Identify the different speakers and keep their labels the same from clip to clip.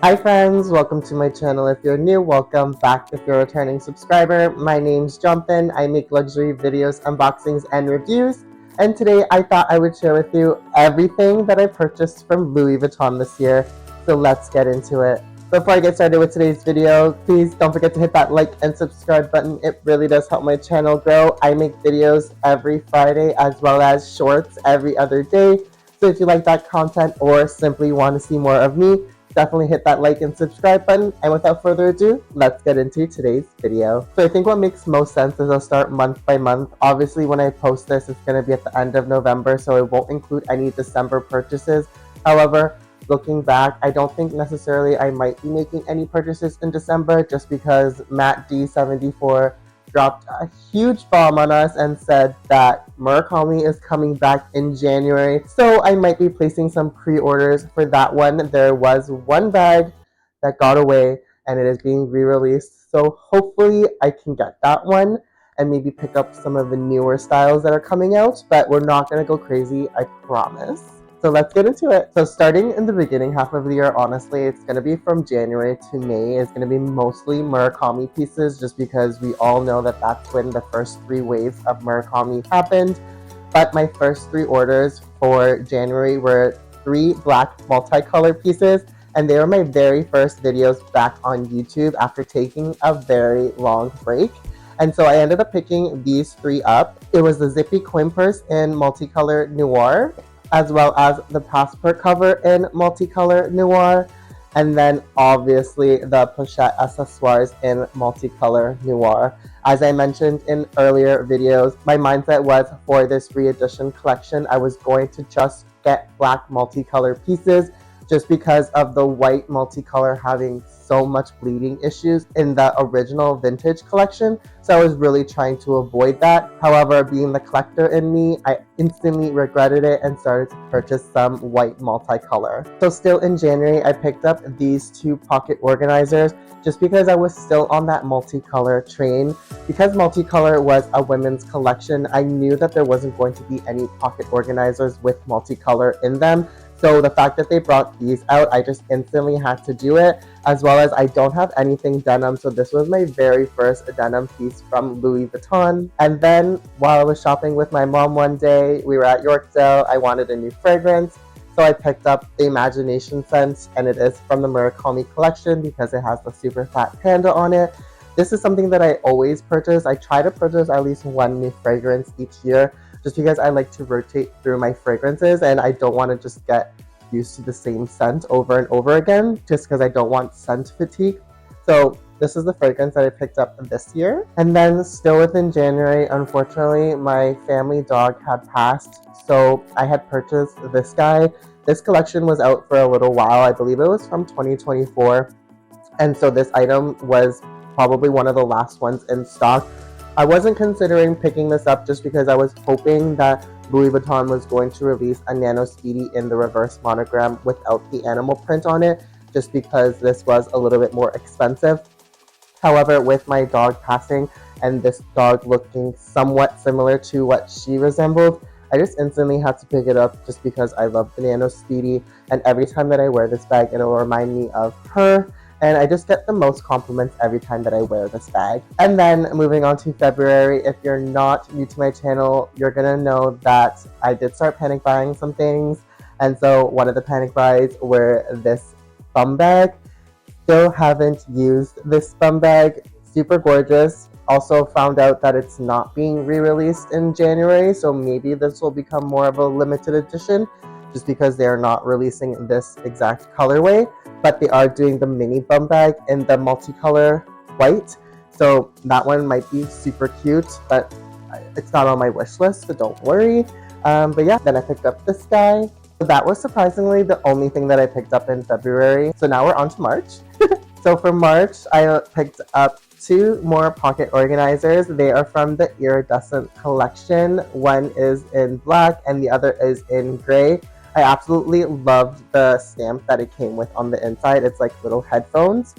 Speaker 1: Hi friends, welcome to my channel. If you're new, welcome back. If you're a returning subscriber, my name's Jonathan. I make luxury videos, unboxings, and reviews. And today I thought I would share with you everything that I purchased from Louis Vuitton this year. So let's get into it. Before I get started with today's video, please don't forget to hit that like and subscribe button. It really does help my channel grow. I make videos every Friday as well as shorts every other day. So if you like that content or simply want to see more of me, definitely hit that like and subscribe button. And without further ado, let's get into today's video. So I think what makes most sense is I'll start month by month. Obviously, when I post this, it's going to be at the end of November, so it won't include any December purchases. However, looking back, I don't think necessarily I might be making any purchases in December just because Matt D74 dropped a huge bomb on us and said that Murakami is coming back in January. So I might be placing some pre-orders for that one. There was one bag that got away and it is being re-released. So hopefully I can get that one and maybe pick up some of the newer styles that are coming out, but we're not going to go crazy, I promise. So let's get into it. So starting in the beginning half of the year, honestly, it's going to be from January to May. It's going to be mostly Murakami pieces just because we all know that that's when the first 3 waves of Murakami happened. But my first 3 orders for January were 3 black multicolor pieces, and they were my very first videos back on YouTube after taking a very long break. And so I ended up picking these 3 up. It was the zippy coin purse in multicolor noir, as well as the passport cover in multicolor noir, and then obviously the pochette accessoires in multicolor noir. As I mentioned in earlier videos, my mindset was for this re-edition collection, I was going to just get black multicolor pieces just because of the white multicolor having so much bleeding issues in the original vintage collection. So I was really trying to avoid that. However, being the collector in me, I instantly regretted it and started to purchase some white multicolor. So still in January, I picked up these 2 pocket organizers just because I was still on that multicolor train. Because multicolor was a women's collection, I knew that there wasn't going to be any pocket organizers with multicolor in them. So the fact that they brought these out, I just instantly had to do it, as well as I don't have anything denim, so this was my very first denim piece from Louis Vuitton. And then while I was shopping with my mom one day, we were at Yorkdale, I wanted a new fragrance, so I picked up the Imagination scent, and it is from the Murakami collection because it has the super fat panda on it. This is something that I always purchase. I try to purchase at least one new fragrance each year, just because I like to rotate through my fragrances and I don't want to just get used to the same scent over and over again, just because I don't want scent fatigue. So this is the fragrance that I picked up this year. And then still within January, unfortunately, my family dog had passed, so I had purchased this guy. This collection was out for a little while. I believe it was from 2024. And so this item was probably one of the last ones in stock. I wasn't considering picking this up just because I was hoping that Louis Vuitton was going to release a Nano Speedy in the reverse monogram without the animal print on it, just because this was a little bit more expensive. However, with my dog passing and this dog looking somewhat similar to what she resembled, I just instantly had to pick it up just because I love the Nano Speedy, and every time that I wear this bag, it'll remind me of her. And I just get the most compliments every time that I wear this bag. And then moving on to February, if you're not new to my channel, you're gonna know that I did start panic buying some things. And so one of the panic buys were this bum bag. Still haven't used this bum bag. Super gorgeous. Also found out that it's not being re-released in January, so maybe this will become more of a limited edition just because they are not releasing this exact colorway. But they are doing the mini bum bag in the multicolor white, so that one might be super cute, but it's not on my wish list, so don't worry. But yeah, then I picked up this guy. So that was surprisingly the only thing that I picked up in February. So now we're on to March. So for March, I picked up 2 more pocket organizers. They are from the Iridescent collection. One is in black and the other is in gray. I absolutely loved the stamp that it came with on the inside. It's like little headphones.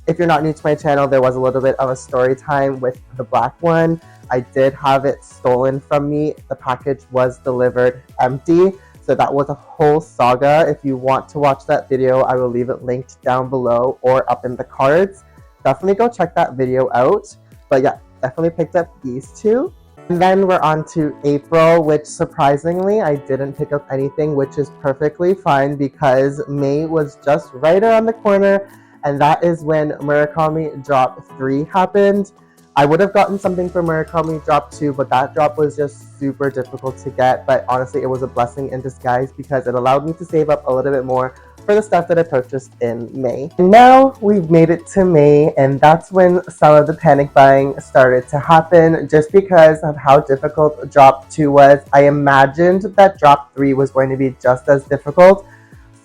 Speaker 1: If you're not new to my channel, there was a little bit of a story time with the black one. I did have it stolen from me. The package was delivered empty. So that was a whole saga. If you want to watch that video, I will leave it linked down below or up in the cards. Definitely go check that video out. But yeah, definitely picked up these two. And then we're on to April, which surprisingly I didn't pick up anything, which is perfectly fine because May was just right around the corner, and that is when Murakami Drop 3 happened. I would have gotten something for Murakami Drop 2, but that drop was just super difficult to get. But honestly, it was a blessing in disguise because it allowed me to save up a little bit more for the stuff that I purchased in May. And now we've made it to May, and that's when some of the panic buying started to happen just because of how difficult Drop 2 was. I imagined that Drop 3 was going to be just as difficult.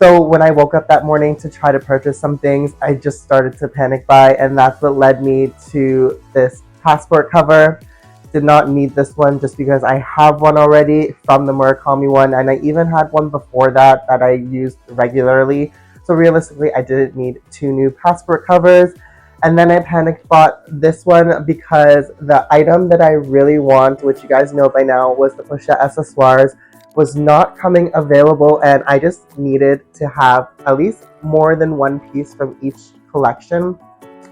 Speaker 1: So when I woke up that morning to try to purchase some things, I just started to panic buy, and that's what led me to this passport cover. Did not need this one just because I have one already from the Murakami one, and I even had one before that I used regularly. So realistically, I didn't need 2 new passport covers. And then I panicked bought this one because the item that I really want, which you guys know by now, was the pochette accessoires, was not coming available, and I just needed to have at least more than one piece from each collection.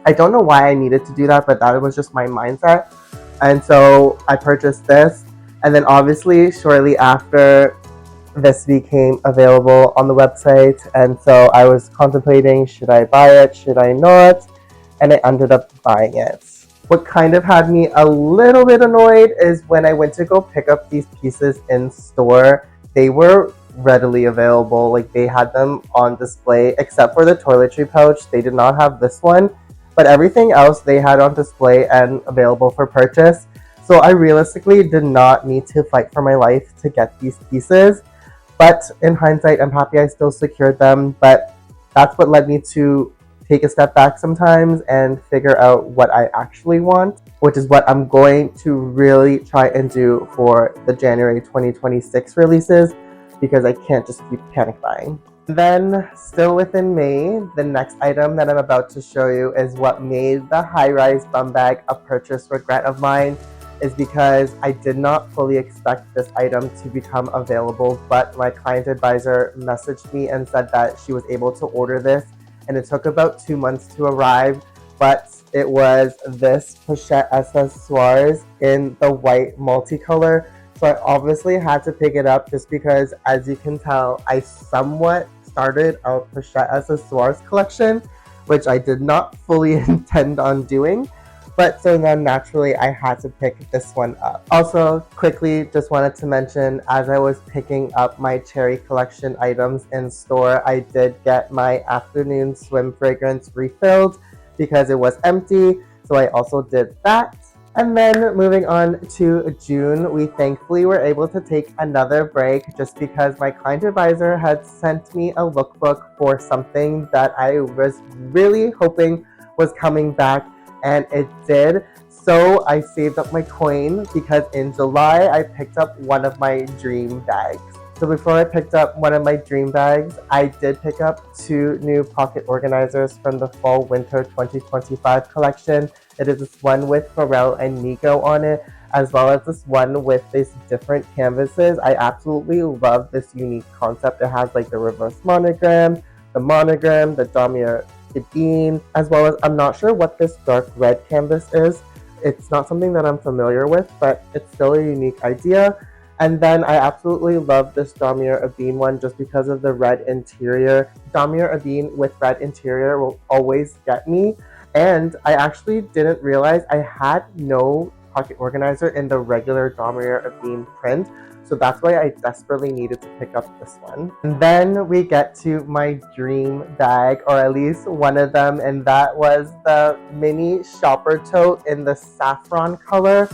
Speaker 1: I don't know why I needed to do that, but that was just my mindset. And so I purchased this, and then obviously shortly after, this became available on the website, and so I was contemplating, should I buy it, should I not, and I ended up buying it. What kind of had me a little bit annoyed is when I went to go pick up these pieces in store, they were readily available. Like, they had them on display, except for the toiletry pouch. They did not have this one, but everything else they had on display and available for purchase. So I realistically did not need to fight for my life to get these pieces. But in hindsight, I'm happy I still secured them. But that's what led me to take a step back sometimes and figure out what I actually want, which is what I'm going to really try and do for the January 2026 releases, because I can't just keep panic buying. Then, still within May, the next item that I'm about to show you is what made the high-rise bum bag a purchase regret of mine, is because I did not fully expect this item to become available, but my client advisor messaged me and said that she was able to order this, and it took about 2 months to arrive, but it was this pochette accessoires in the white multicolor. So I obviously had to pick it up just because, as you can tell, I somewhat started a pochette accessoires collection, which I did not fully intend on doing. But so then naturally I had to pick this one up. Also, quickly, just wanted to mention, as I was picking up my cherry collection items in store, I did get my afternoon swim fragrance refilled because it was empty. So I also did that. And then moving on to June, we thankfully were able to take another break just because my client advisor had sent me a lookbook for something that I was really hoping was coming back, and it did. So I saved up my coin because in July I picked up one of my dream bags. So before I picked up one of my dream bags, I did pick up 2 new pocket organizers from the Fall Winter 2025 collection. It is this one with Pharrell and Nico on it, as well as this one with these different canvases. I absolutely love this unique concept. It has like the reverse monogram, the Damier Ebene, as well as, I'm not sure what this dark red canvas is. It's not something that I'm familiar with, but it's still a unique idea. And then I absolutely love this Damier Ebene one just because of the red interior. Damier Ebene with red interior will always get me. And I actually didn't realize I had no pocket organizer in the regular Damier Ebene print. So that's why I desperately needed to pick up this one. And then we get to my dream bag, or at least one of them, and that was the mini shopper tote in the saffron color.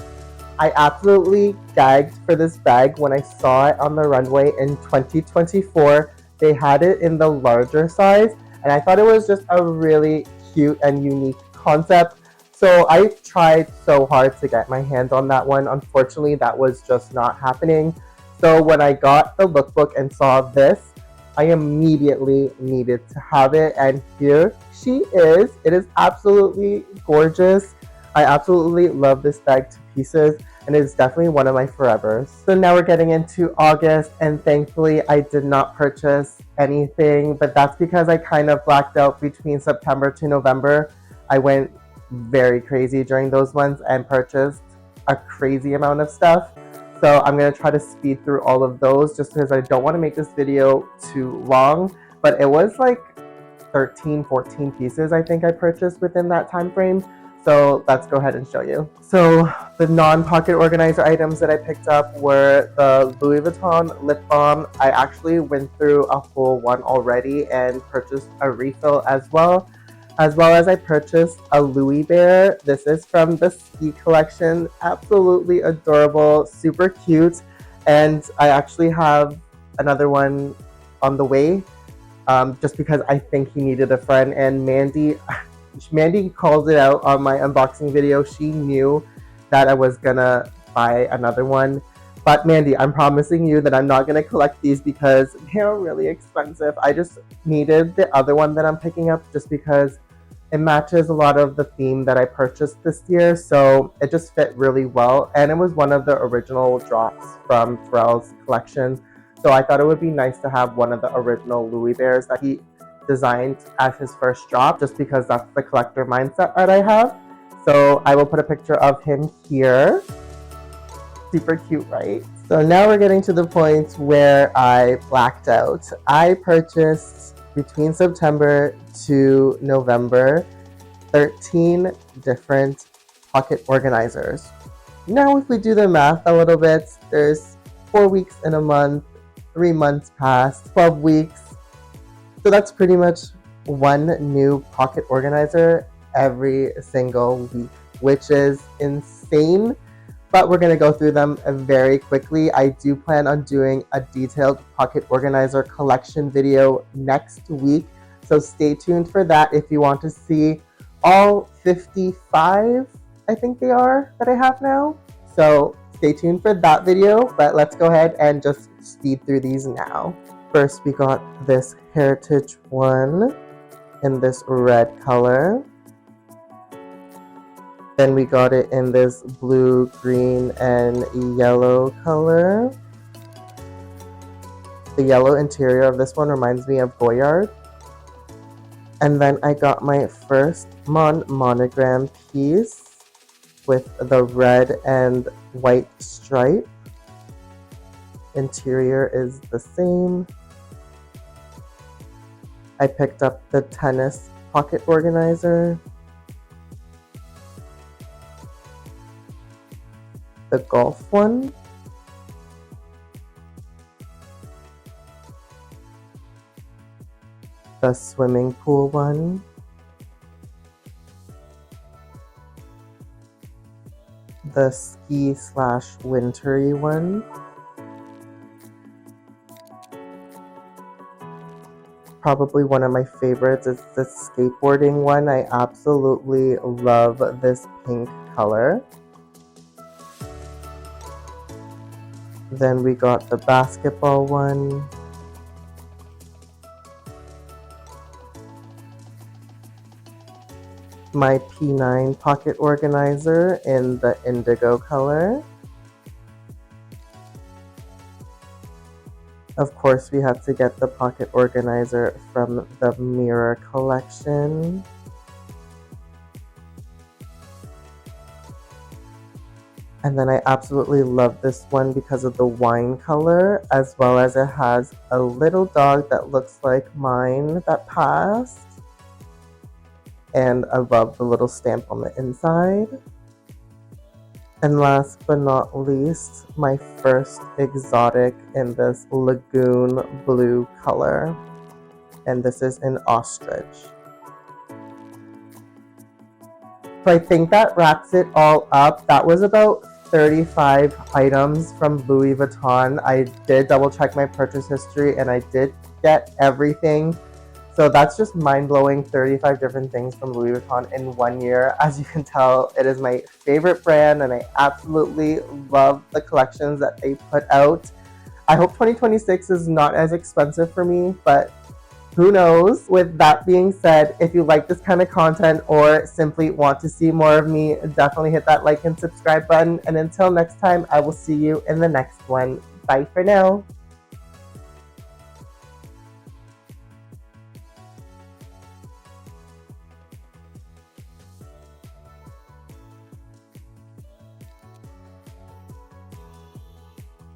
Speaker 1: I absolutely gagged for this bag when I saw it on the runway in 2024. They had it in the larger size, and I thought it was just a really cute and unique concept. So I tried so hard to get my hands on that one. Unfortunately, that was just not happening. So when I got the lookbook and saw this, I immediately needed to have it, and here she is. It is absolutely gorgeous. I absolutely love this bag to pieces. and it's definitely one of my forevers. So now we're getting into August, and thankfully I did not purchase anything, but that's because I kind of blacked out between September to November. I went very crazy during those months and purchased a crazy amount of stuff. So I'm going to try to speed through all of those just because I don't want to make this video too long, but it was like 13, 14 pieces I think I purchased within that time frame. So let's go ahead and show you. So the non-pocket organizer items that I picked up were the Louis Vuitton lip balm. I actually went through a full one already and purchased a refill as well as I purchased a Louis Bear. This is from the Ski collection. Absolutely adorable, super cute. And I actually have another one on the way, just because I think he needed a friend. And Mandy called it out on my unboxing video. She knew that I was gonna buy another one. But Mandy, I'm promising you that I'm not gonna collect these because they're really expensive. I just needed the other one that I'm picking up just because it matches a lot of the theme that I purchased this year. So it just fit really well. And it was one of the original drops from Pharrell's collection. So I thought it would be nice to have one of the original Louis Bears that he designed as his first drop, just because that's the collector mindset that I have. So I will put a picture of him here. Super cute, right? So now we're getting to the point where I blacked out. I purchased between September to November 13 different pocket organizers. Now if we do the math a little bit, there's 4 weeks in a month, 3 months past, 12 weeks. So that's pretty much one new pocket organizer every single week, which is insane. But we're going to go through them very quickly. I do plan on doing a detailed pocket organizer collection video next week. So stay tuned for that if you want to see all 55, I think they are, that I have now. So stay tuned for that video, but let's go ahead and just speed through these now. First, we got this Heritage one in this red color. Then we got it in this blue, green, and yellow color. The yellow interior of this one reminds me of Goyard. And then I got my first monogram piece with the red and white stripe. Interior is the same. I picked up the tennis pocket organizer, the golf one, the swimming pool one, the ski/wintry one, probably one of my favorites is the skateboarding one. I absolutely love this pink color. Then we got the basketball one. My P9 pocket organizer in the indigo color. Of course, we had to get the pocket organizer from the Mirror collection. And then I absolutely love this one because of the wine color, as well as it has a little dog that looks like mine that passed. And I love the little stamp on the inside. And last but not least, my first exotic in this lagoon blue color. And this is an ostrich. So I think that wraps it all up. That was about 35 items from Louis Vuitton. I did double check my purchase history and I did get everything. So that's just mind-blowing, 35 different things from Louis Vuitton in 1 year. As you can tell, it is my favorite brand and I absolutely love the collections that they put out. I hope 2026 is not as expensive for me, but Who knows? With that being said, if you like this kind of content or simply want to see more of me, definitely hit that like and subscribe button. And until next time, I will see you in the next one. Bye for now.